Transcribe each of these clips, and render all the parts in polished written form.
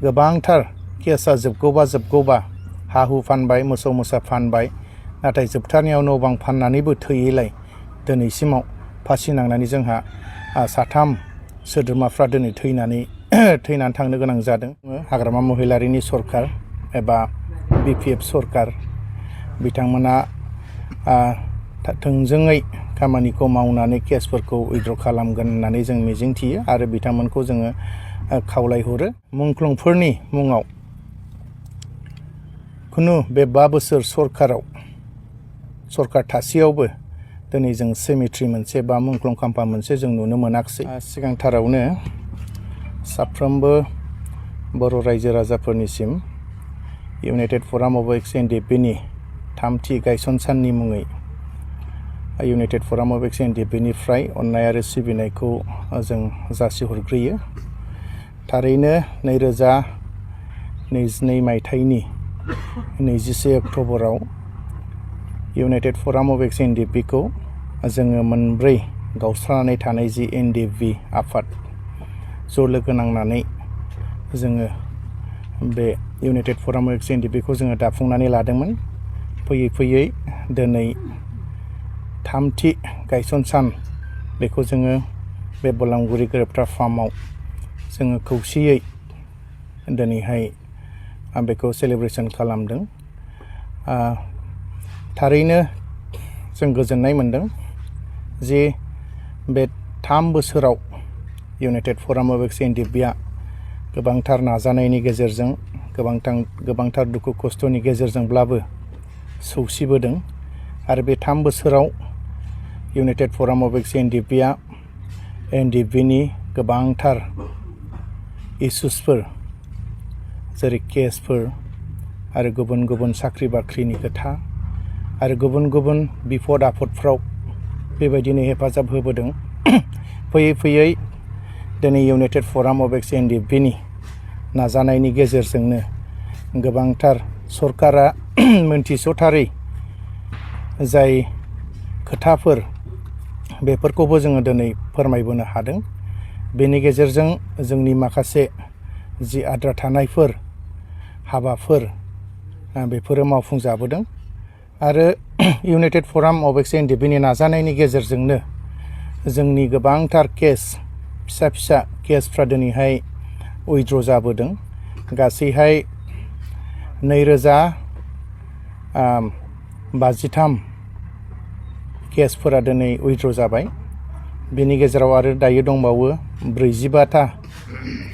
गोबांथार केसा जोबगौबा हा हु फानबाय मोसौ मोसा फानबाय नाथाय जोबथारनायाव न' बां फाननानैबो थोयैलाय दिनैसिमाव फासि नांनानै जोंहा साथाम सोद्रोमाफ्रा दिनै थैनानै थांनो गोनां जादों। हाग्रामा महिलारिनि सरकार एबा BPF सरकार बिथांमोना थोंजोङै खामानिखौ मावनानै केसफोरखौ उइथड्र खालामगोन होननानै जों मिजिंथियो आरो बिथांमोनखौ जोङो खावलायहरो। मुंख्लंफोरनि मुङाव खुनु बे 5 बोसोर सरकार थासेयावबो दिनै जों सेमिट्रि मोनसे बा मुंख्लं खाम्फा मोनसे जों नुनो मोनाखिसै। सिगांथारावनो साफ्रोमबो बर' रायजो राजाफोरनिसिम इउनाइटेड फराम अफ एक्स NDFB नि 3थि गायसन साननि मुङै इउनाइटेड फराम अफ एक्स NDFB निफ्राय अननाय आरो सिबिनायखौ जों जासिहरग्रोयो। थारैनो 2022 मायथाइनि 21 अक्ट'बराव इउनाइटेड फराम अफ एक्स NDFB खौ जोङो मोनब्रै गावस्रानानै थानाय जि NDFB आफाद ज' लोगो नांनानै जोङो बे इउनाइटेड फराम अफ एक्स NDFB खौ जोङो दाफुंनानै लादोंमोन। फैयै दिनै 3थि गायसन सान बेखौ जोङो बे बलांगुरि गोरोबथा फार्माव जोङो खौसेयै दिनैहाय बेखौ सेलेब्रेसन खालामदों। थारैनो जों गोजोननाय मोनदों जे बे 3 बोसोराव इउनाइटेड फराम अफ एक्स NDFB आ गोबांथार नाजानायनि गेजेरजों गोबांथार दुखु खस्थ'नि गेजेरजोंब्लाबो सौसिबोदों आरो बे 3 बोसोराव इउनाइटेड फराम अफ एक्स NDFB आ NDFB नि गोबांथार इसुसफोर जेरै केसफोर आरो गुबुन साख्रि बाख्रिनि खोथा आरो गुबुन बिफद आफदफ्राव बेबायदिनो हेफाजाब होबोदों। फैयै दिनै इउनाइटेड फराम अफ एक्स NDFB नि नाजानायनि गेजेरजोंनो गोबांथार सरकारा मोनथिस'थारै जाय खोथाफोर बेफोरखौबो जोङो दिनै फोरमायबोनो हादों। बेनि गेजेरजों जोंनि माखासे जि आद्रा थानायफोर हाबाफोर बेफोरो मावफुंजाबोदों आरो इउनाइटेड फराम अफ एक्स NDFB नि नाजानायनि गेजेरजोंनो जोंनि गोबांथार फिसा केसफ्रा दिनैहाय उइथड्र जाबोदों। गासैहाय 2053 केसफोरा दिनै उइथड्र जाबाय। बेनि गेजेराव आरो दायो दंबावो 45था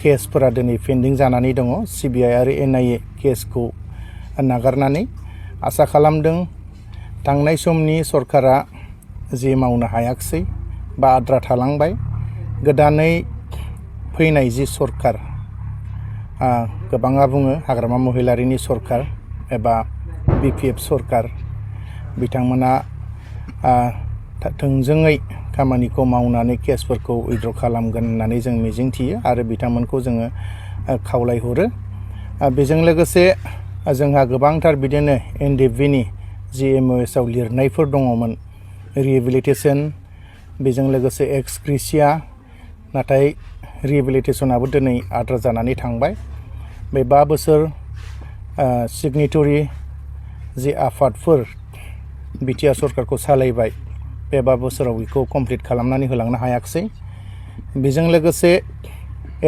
केसफोरा दिनै पेन्डिं जानानै दङ CBI आरो NIA केसखौ नागारनानै। आसा खालामदों थांनाय समनि सरकारा जे मावनो हायाखिसै बा आद्रा थालांबाय गोदानै फैनाय जि सरकार गोबाङा बुङो हाग्रामा महिलारिनि सरकार एबा BPF सरकार बिथांमोना थोंजोङै खामानिखौ मावनानै केसफोरखौ उइथड्र खालामगोन होननानै जों मिजिंथियो आरो बिथांमोनखौ जोङो खावलायहरो। बेजों लोगोसे जोंहा गोबांथार बिदिनो NDFB नि जि MOS आव लिरनायफोर दङमोन रिहेबिलिटेसन बेजों लोगोसे एक्स ग्रेसिया नाथाय रिहेबिलिटेसनाबो दिनै आद्रा जानानै थांबाय। बे 5 बोसोर सिगनेटरि जि आफादफोर BTR सरकारखौ सालायबाय बे 5 बोसोराव बेखौ कमप्लिट खालामनानै होलांनो हायाखिसै। बेजों लोगोसे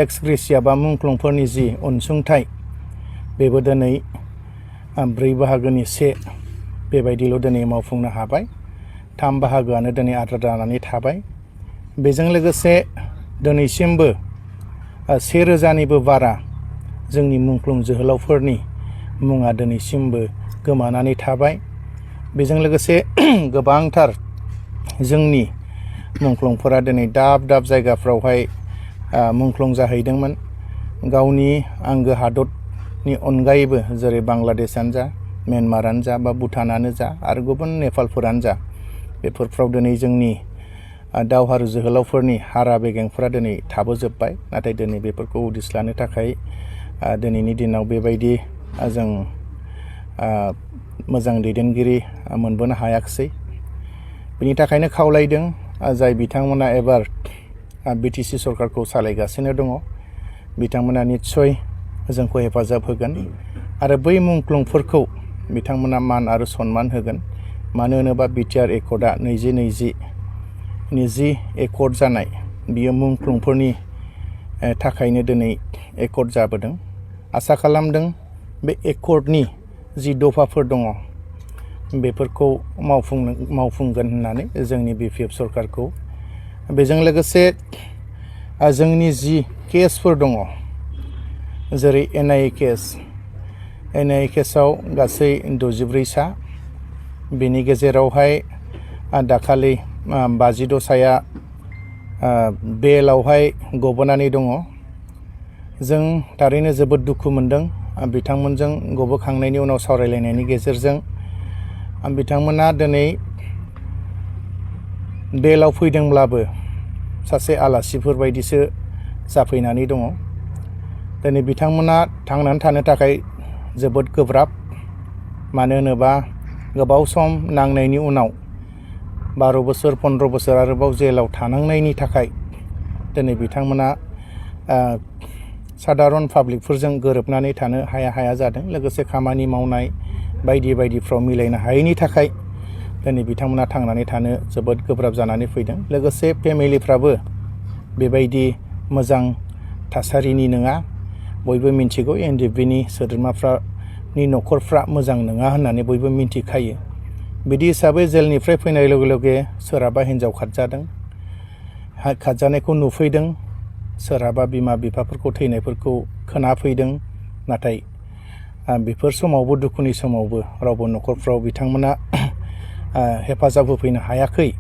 एक्स ग्रेसिया बा मुंख्लंफोरनि जि अनसुंथाइ बेबो दिनै 4 बाहागोनि 1 बेबायदिल' दिनै मावफुंनो हाबाय। 3 बाहागोआनो दिनै आद्रा जानानै थाबाय। बेजों लोगोसे दिनैसिमबो 1000निबो बारा जोंनि मुंख्लं जोहोलावफोरनि मुङा दिनैसिमबो गोमानानै थाबाय। बेजों लोगोसे गोबांथार जोंनि मुंख्लंफोरा दिनै दाब जायगाफ्रावहाय मुंख्लं जाहैदोंमोन। गावनि आंगो हादरनि अनगायैबो जेरै बांलादेशआनो जा म्यानमारानो जा बा भुटानानो जा आरो गुबुन नेपालफोरानो जा बेफोरफ्राव दिनै जोंनि दावहारु जोहोलावफोरनि हारा बेगेंफोरा दिनै थाबोजोब्बाय। नाथाय दिनै बेफोरखौ उदिस लानो थाखाय दिनैनि दिनाव बेबायदि जों मोजां दैदेनगिरि मोनबोनो हायाखिसै। बेनि थाखायनो खावलायदों जाय बिथांमोना एबार BTC सरकारखौ सालायगासिनो दङ बिथांमोना निस्सय जोंखौ हेफाजाब होगोन आरो बै मुंख्लंफोरखौ बिथांमोना मान आरो सन्मान होगोन। मानो होनोबा बिटिआर एकर्डआ 2020नि जि एकर्ड जानाय बियो मुंख्लंफोरनि थाखायनो दिनै एकर्ड जाबोदों। आसा खालामदों बे एकर्डनि जि दफाफोर दङ बेफोरखौ मावफुंगोन होननानै जोंनि बिपिएफ सरकारखौ। बेजों लोगोसे जोंनि जि केसफोर दङ जेरै एनआइए केसआव गासै 64 सा, बेनि गेजेरावहाय दाखालि 52 साया बेलावहाय गबोनानै दङ। जों थारैनो जोबोद दुखु मोनदों। बिथांमोनजों गबोखांनायनि उनाव सावरायलायनायनि गेजेरजों बिथांमोना दिनै बेलाव फैदोंब्लाबो सासे आलासिफोर बायदिसो जाफैनानै दङ। दिनै बिथांमोना थांनानै थानो थाखाय जोबोद गोब्राब। मानो होनोबा गोबाव सम नांनायनि उनाव 12 बोसोर 15 बोसोर आरोबाव जेलाव थानांनायनि थाखाय दिनै बिथांमोना सादारन पाब्लिकफोरजों गोरोबनानै थानो हाया जादों। लोगोसे खामानि मावनाय बायदिफ्राव मिलायनो हायैनि थाखाय दिनै बिथांमोना थांनानै थानो जोबोद गोब्राब जानानै फैदों। लोगोसे फेमिलिफ्राबो बेबायदि मोजां थासारिनि नङा। बयबो मिन्थिगौ NDFBनि सोद्रोमाफोरनि न'खरफ्रा मोजां नङा होननानै बयबो मिन्थिखायो। बिदि हिसाबै जेलनिफ्राय फैनाय लोगो लोगो सोरहाबा हिन्जाव खारजानायखौ नुफैदों, सोरहाबा बिमा बिफाफोरखौ थैनायफोरखौ खोनाफैदों। नाथाय बेफोर समावबो दुखुनि समावबो रावबो न'खरफ्राव बिथांमोना हेफाजाब होफैनो हायाखै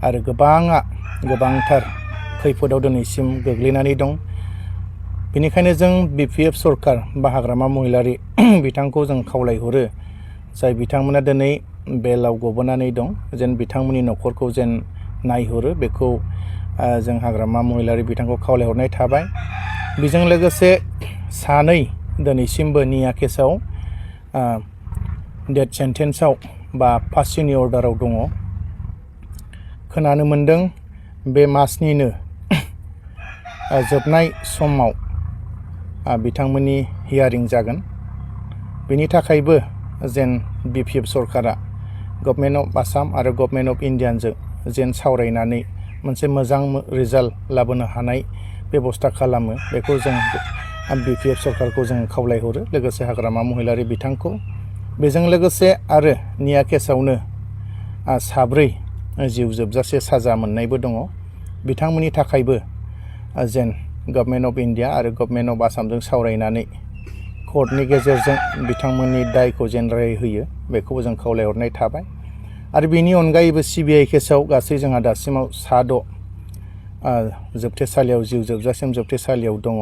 आरो गोबांथार खैफोदाव दिनैसिम गोग्लैनानै दं। बेनिखायनो जों बिपिएफ सरकार बा हाग्रामा महिलारि बिथांखौ जों खावलायहरो, जाय बिथांमोना दिनै बेलाव गबोनानै दं, जेन बिथांमोननि न'खरखौ जेन नायहरो बेखौ जों हाग्रामा महिलारि बिथांखौ खावलायहरनाय थाबाय। बेजों लोगोसे 3 दिनैसिमबो निया केसआव डेथ सेन्टेन्सआव बा फासिनि अर्डाराव दङ। खोनानो मोन्दों बे मासनिनो जोबनाय समाव बिथांमोननि हियारिं जागोन। बेनि थाखायबो जेन बिपिएफ सरकारा गभर्नमेन्ट अफ आसाम आरो गभर्नमेन्ट अफ इन्डियाजों जेन सावरायनानै मोनसे मोजां रिजाल्ट लाबोनो हानाय बेबस्था खालामो, बेखौ जों बिपिएफ सरकारखौ जों खावलायहरो। लोगोसे हाग्रामा महिलारि बिथांखौ। बेजों लोगोसे आरो निया केसआवनो 4 जिउ जोबजासे साजा मोननायबो दङ। बिथांमोननि थाखायबो जेन गभर्नमेन्ट अफ इन्डिया आरो गभर्नमेन्ट अफ आसामजों सावरायनानै कर्टनि गेजेरजों बिथांमोननि दायखौ जेन राय होयो, बेखौबो जों खावलायहरनाय थाबाय। आरो बेनि अनगायैबो सिबिआइ केसआव गासै जोंहा दासिमाव 6 जोबथेसालियाव जिउ जोबजासिम जोबथेसालियाव दङ।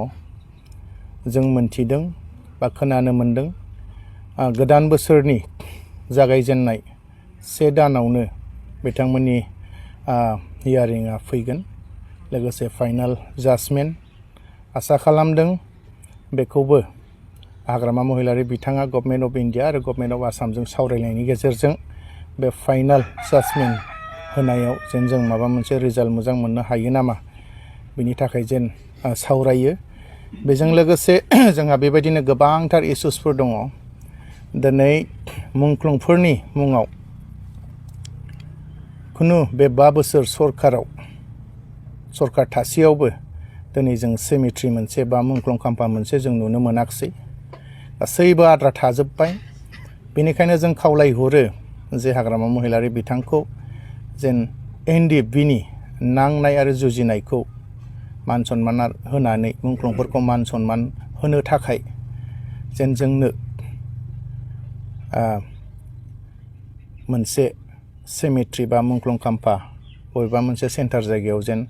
जों मोनथिदों बा खोनानो मोन्दों गोदान बोसोरनि जागायजेननाय 1 दानावनो बिथांमोननि हियारिंआ फैगोन। लोगोसे फाइनाल जाजमेन्ट आसा खालामदों बेखौबो हाग्रामा महिलारि बिथाङा गभर्नमेन्ट अफ इन्डिया आरो गभर्नमेन्ट अफ आसामजों सावरायनायनि गेजेरजों बे फाइनाल जाजमेन्ट होनायाव जेन जों माबा मोनसे रिजाल्ट मोजां मोननो हायो नामा, बिनि थाखाय जेन सावरायो। बेजों लोगोसे जोंहा बेबायदिनो गोबांथार इस्युसफोर दङ। दिनै मुंख्लंफोरनि मुङाव खुनु बे 5 बोसोर सरकार थासेयावबो दिनै जों सेमिट्रि मोनसे बा मुंख्लं खाम्फा मोनसे जों नुनो मोनाखिसै। गासैबो आद्रा थाजोब्बाय। बेनिखायनो जों खावलायहरो जे हाग्रामा महिलारि बिथांखौ जेन NDFBनि नांनाय आरो जुजिनायखौ मान सन्मान होनानै मुंख्लंफोरखौ मान सन्मान होनो थाखाय जेन जोंनो मोनसे सेमिट्रि बा मुंख्लं खाम्फा बबेबा मोनसे सेन्टार जायगायाव जेन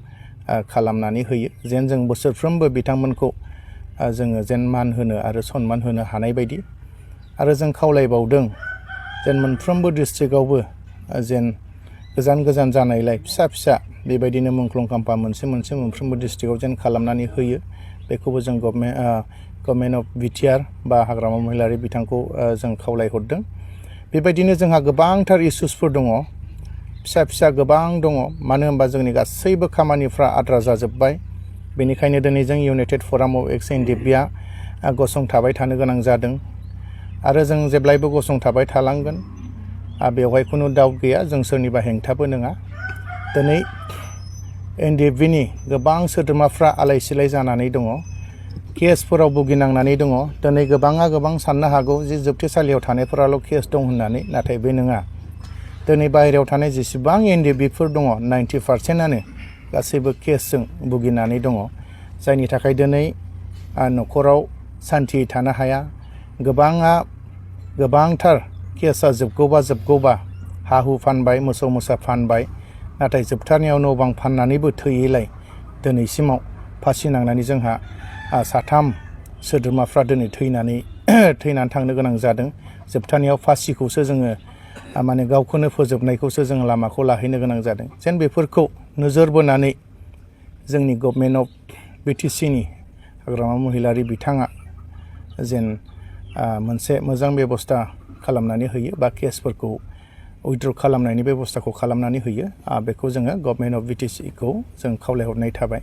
खालामनानै होयो। जेन जों बोसोरफ्रोमबो बिथांमोनखौ जोङो जेन मान होनो आरो सन्मान होनो हानाय बायदि। आरो जों खावलायबावदों जेन मोनफ्रोमबो डिस्ट्रिक्टआवबो जेन गोजान जानायलाय फिसा बेबायदिनो मुंख्लं खाम्फा मोनसे मोनफ्रोमबो डिस्ट्रिक्टआव जेन खालामनानै होयो। बेखौबो जों गभर्नमेन्ट अफ बिटिआर बा हाग्रामा महिलारि बिथांखौ जों खावलायहरदों। बेबायदिनो जोंहा गोबांथार इस्युसफोर दङ, फिसा गोबां दङ। मानो होनबा जोंनि गासैबो खामानिफ्रा आद्रा जाजोब्बाय। बेनिखायनो दिनै जों इउनाइटेड फराम अफ एक्स NDFBआ गसंथाबाय थानो गोनां जादों आरो जों जेब्लायबो गसंथाबाय थालांगोन बेवहाय खुनु डाउट गैया जों सोरनिबा हेंथाबो नङा दिनै NDFB नि गोबां सोद्रोमाफ्रा आलाय सिलाय जानानै दङ केसफोराव भुगिनांनानै दङ दिनै गोबां साननो हागौ जे जोबथेसालियाव थानायफोराल' केस दं होननानै नाथाय बे नङा दिनै बाहेरायाव थानाय जेसेबां NDFBफोर दङ 90%आनो गासैबो केसजों भुगिनानै दङ जायनि थाखाय दिनै न'खराव सान्थियै थानो हाया गोबांथार केसा जोबगौबा हा हु फानबाय मोसौ मोसा फानबाय नाथाय जोबथारनायाव न' बां फाननानैबो थैयैलाय दिनैसिमाव फासि नांनानै जोंहा साथाम सोद्रोमाफ्रा दिनै थैनानै थांनो गोनां जादों जोबथारनायाव फासिखौसो जोङो माने गावखौनो फोजोबनायखौसो जों लामाखौ लाहैनो गोनां जादों जेन बेफोरखौ नोजोर बोनानै जोंनि गभर्नमेन्ट अफ BTC नि हाग्रामा महिलारि बिथाङा जेन मोनसे मोजां बेबस्था खालामनानै होयो बा केसफोरखौ उइथड्र खालामनायनि बेबस्थाखौ खालामनानै होयो बेखौ जोङो गभर्नमेन्ट अफ BTC खौ जों खावलायहरनाय थाबाय